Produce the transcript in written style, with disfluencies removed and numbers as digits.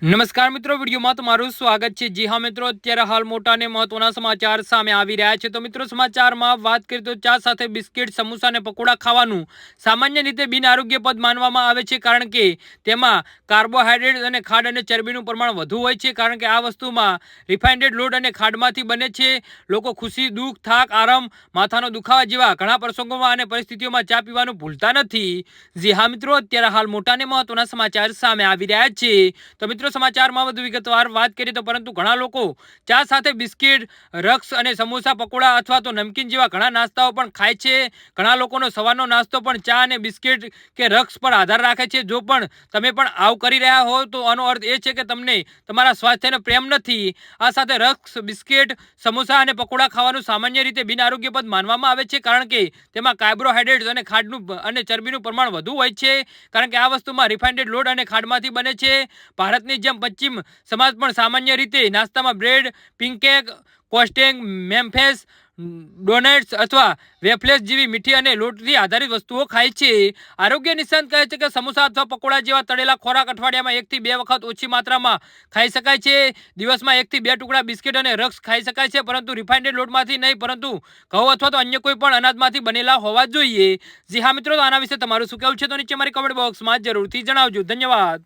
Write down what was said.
નમસ્કાર મિત્રો, વિડીયોમાં તમારું સ્વાગત છે। જી હા મિત્રો, અત્યારે હાલ મોટા અને મહત્વના સમાચાર સામે આવી રહ્યા છે। તો મિત્રો, સમાચારમાં વાત કરીએ તો ચા સાથે બિસ્કિટ, સમોસા અને પકોડા ખાવાનું સામાન્ય રીતે બિનઆરોગ્યપ્રદ માનવામાં આવે છે, કારણ કે તેમાં કાર્બોહાઈડ્રેટ અને ખાંડ અને ચરબીનું પ્રમાણ વધુ હોય છે, કારણ કે આ વસ્તુમાં રિફાઇન્ડ લોટ અને ખાંડમાંથી બને છે। લોકો ખુશી, દુઃખ, થાક, આરામ, માથાનો દુખાવા જેવા ઘણા પ્રસંગોમાં અને પરિસ્થિતિઓમાં ચા પીવાનું ભૂલતા નથી। જી હા મિત્રો, અત્યારે હાલ મોટા અને મહત્વના સમાચાર સામે આવી રહ્યા છે। તો મિત્રો, સમાચારમાં વધુ વિગતવાર વાત કરીએ તો પરંતુ ઘણા લોકો ચા સાથે બિસ્કિટ, રસ્ક અને સમોસા, પકોડા અથવા તો નમકીન જેવા ઘણા નાસ્તાઓ પણ ખાય છે। ઘણા લોકોનો સવારનો નાસ્તો પણ ચા અને બિસ્કિટ કે રસ્ક પર આધાર રાખે છે। જો પણ તમે પણ આવું કરી રહ્યા હો તો આનો અર્થ એ છે કે તમને તમારા સ્વાસ્થ્યનો પ્રેમ નથી। આ સાથે રસ્ક, બિસ્કિટ, સમોસા અને પકોડા ખાવાનું સામાન્ય રીતે બિનઆરોગ્યપ્રદ માનવામાં આવે છે, કારણ કે તેમાં કાર્બોહાઈડ્રેટ્સ અને ખાંડનું અને ચરબીનું પ્રમાણ વધુ હોય છે, કારણ કે આ વસ્તુમાં રિફાઇન્ડ લોટ અને ખાંડમાંથી બને છે। ભારતની જેમ પશ્ચિમ સમાજ પણ સામાન્ય રીતે નાસ્તામાં બ્રેડ, પિનકેક, કોસ્ટેંગ, મેમ્ફેસ, ડોનટ્સ અથવા વેફલ્સ જેવી મીઠી અને લોટથી આધારિત વસ્તુઓ ખાય છે। આરોગ્ય નિષ્ણાત કહે છે કે સમોસા અથવા પકોડા જેવા તળેલા ખોરાક અઠવાડિયામાં 1 થી 2 વખત ઓછી માત્રામાં ખાઈ શકાય છે। દિવસમાં 1 થી 2 ટુકડા બિસ્કિટ અને રસ્ક ખાઈ શકાય છે, પરંતુ રિફાઇન્ડ લોટમાંથી નહીં, પરંતુ ઘઉં અથવા તો અન્ય કોઈ પણ અનાજમાંથી બનેલા હોવા જોઈએ। જી હા મિત્રો, તો આના વિશે તમારું શું કહેવું છે તો નીચે મારી કમેન્ટ બોક્સમાં જરૂરથી જણાવજો। ધન્યવાદ।